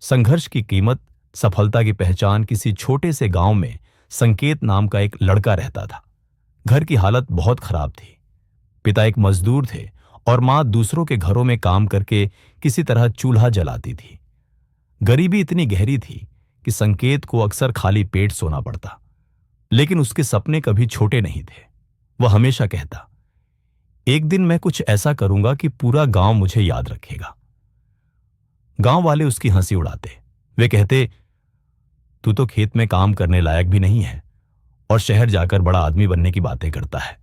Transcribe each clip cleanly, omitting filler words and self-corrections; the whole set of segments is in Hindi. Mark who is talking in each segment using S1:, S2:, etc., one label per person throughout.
S1: संघर्ष की कीमत, सफलता की पहचान। किसी छोटे से गांव में संकेत नाम का एक लड़का रहता था। घर की हालत बहुत खराब थी। पिता एक मजदूर थे और मां दूसरों के घरों में काम करके किसी तरह चूल्हा जलाती थी। गरीबी इतनी गहरी थी कि संकेत को अक्सर खाली पेट सोना पड़ता। लेकिन उसके सपने कभी छोटे नहीं थे। वह हमेशा कहता, एक दिन मैं कुछ ऐसा करूंगा कि पूरा गांव मुझे याद रखेगा। गांव वाले उसकी हंसी उड़ाते। वे कहते, तू तो खेत में काम करने लायक भी नहीं है और शहर जाकर बड़ा आदमी बनने की बातें करता है।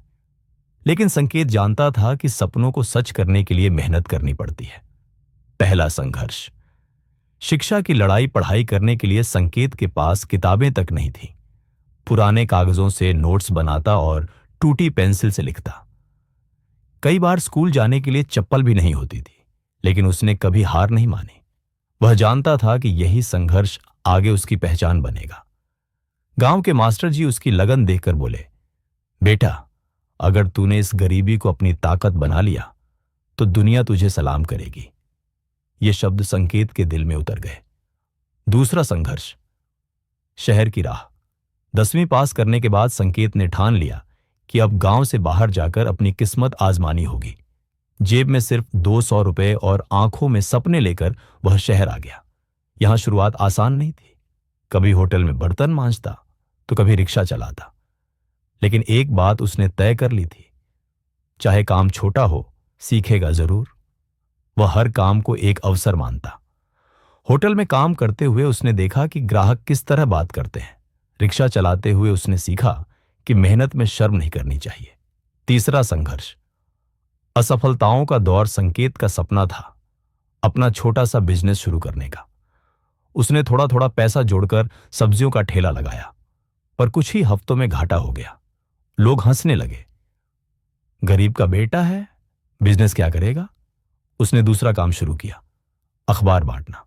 S1: लेकिन संकेत जानता था कि सपनों को सच करने के लिए मेहनत करनी पड़ती है। पहला संघर्ष। शिक्षा की लड़ाई पढ़ाई करने के लिए संकेत के पास किताबें तक नहीं थी। पुराने कागजों से नोट्स बनाता और टूटी पेंसिल से लिखता। कई बार स्कूल जाने के लिए चप्पल भी नहीं होती थी, लेकिन उसने कभी हार नहीं मानी। वह जानता था कि यही संघर्ष आगे उसकी पहचान बनेगा। गांव के मास्टर जी उसकी लगन देखकर बोले, बेटा, अगर तूने इस गरीबी को अपनी ताकत बना लिया तो दुनिया तुझे सलाम करेगी। ये शब्द संकेत के दिल में उतर गए। दूसरा संघर्ष, शहर की राह। 10वीं पास करने के बाद संकेत ने ठान लिया कि अब गांव से बाहर जाकर अपनी किस्मत आजमानी होगी। जेब में सिर्फ 200 रुपए और आंखों में सपने लेकर वह शहर आ गया। यहां शुरुआत आसान नहीं थी। कभी होटल में बर्तन मांजता तो कभी रिक्शा चलाता। लेकिन एक बात उसने तय कर ली थी, चाहे काम छोटा हो, सीखेगा जरूर। वह हर काम को एक अवसर मानता। होटल में काम करते हुए उसने देखा कि ग्राहक किस तरह बात करते हैं। रिक्शा चलाते हुए उसने सीखा कि मेहनत में शर्म नहीं करनी चाहिए। तीसरा संघर्ष, असफलताओं का दौर। संकेत का सपना था अपना छोटा सा बिजनेस शुरू करने का। उसने थोड़ा थोड़ा पैसा जोड़कर सब्जियों का ठेला लगाया, पर कुछ ही हफ्तों में घाटा हो गया। लोग हंसने लगे, गरीब का बेटा है, बिजनेस क्या करेगा। उसने दूसरा काम शुरू किया, अखबार बांटना।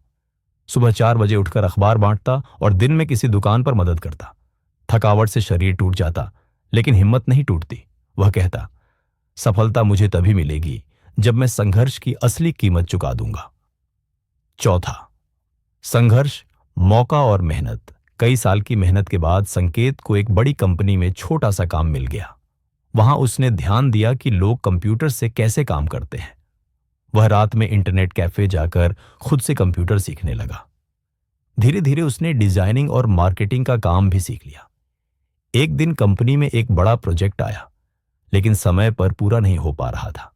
S1: सुबह 4 बजे उठकर अखबार बांटता और दिन में किसी दुकान पर मदद करता। थकावट से शरीर टूट जाता, लेकिन हिम्मत नहीं टूटती। वह कहता, सफलता मुझे तभी मिलेगी जब मैं संघर्ष की असली कीमत चुका दूंगा। चौथा संघर्ष, मौका और मेहनत। कई साल की मेहनत के बाद संकेत को एक बड़ी कंपनी में छोटा सा काम मिल गया। वहां उसने ध्यान दिया कि लोग कंप्यूटर से कैसे काम करते हैं। वह रात में इंटरनेट कैफे जाकर खुद से कंप्यूटर सीखने लगा। धीरे धीरे उसने डिजाइनिंग और मार्केटिंग का काम भी सीख लिया। एक दिन कंपनी में एक बड़ा प्रोजेक्ट आया, लेकिन समय पर पूरा नहीं हो पा रहा था।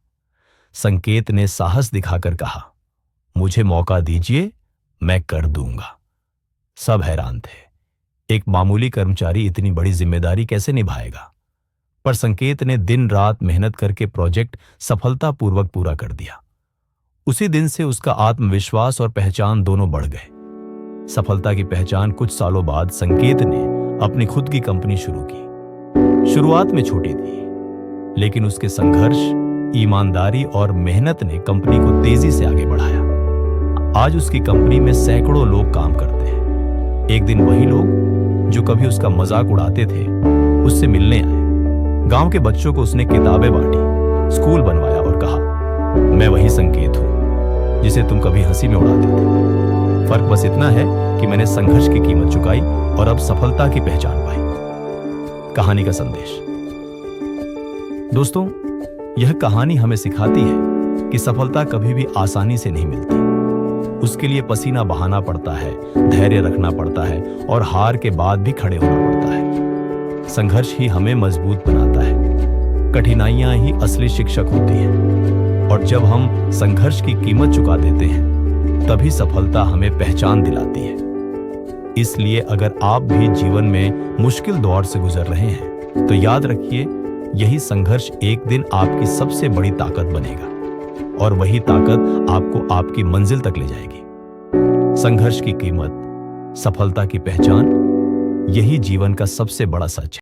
S1: संकेत ने साहस दिखाकर कहा, मुझे मौका दीजिए, मैं कर दूंगा। सब हैरान थे। एक मामूली कर्मचारी इतनी बड़ी जिम्मेदारी कैसे निभाएगा। पर संकेत ने दिन रात मेहनत करके प्रोजेक्ट सफलतापूर्वक पूरा कर दिया। उसी दिन से उसका आत्मविश्वास और पहचान दोनों बढ़ गए। सफलता की पहचान। कुछ सालों बाद संकेत ने अपनी खुद की कंपनी शुरू की। शुरुआत में छोटी थी, लेकिन उसके संघर्ष, ईमानदारी और मेहनत ने कंपनी को तेजी से आगे बढ़ाया। आज उसकी कंपनी में सैकड़ों लोग काम करते हैं। एक दिन वही लोग जो कभी उसका मजाक उड़ाते थे, उससे मिलने आए। गांव के बच्चों को उसने किताबें बांटी, स्कूल बनवाया और कहा, मैं वही संकेत हूं जिसे तुम कभी हंसी में उड़ाते थे। फर्क बस इतना है कि मैंने संघर्ष की कीमत चुकाई और अब सफलता की पहचान पाई। कहानी का संदेश। दोस्तों, यह कहानी हमें सिखाती है कि सफलता कभी भी आसानी से नहीं मिलती। उसके लिए पसीना बहाना पड़ता है, धैर्य रखना पड़ता है और हार के बाद भी खड़े होना पड़ता है। संघर्ष ही हमें मजबूत बनाता है। कठिनाइयां ही असली शिक्षक होती हैं। और जब हम संघर्ष की कीमत चुका देते हैं, तभी सफलता हमें पहचान दिलाती है। इसलिए अगर आप भी जीवन में मुश्किल दौर से गुजर रहे हैं, तो याद रखिए, यही संघर्ष एक दिन आपकी सबसे बड़ी ताकत बनेगा और वही ताकत आपको आपकी मंजिल तक ले जाएगी। संघर्ष की कीमत, सफलता की पहचान, यही जीवन का सबसे बड़ा सच है।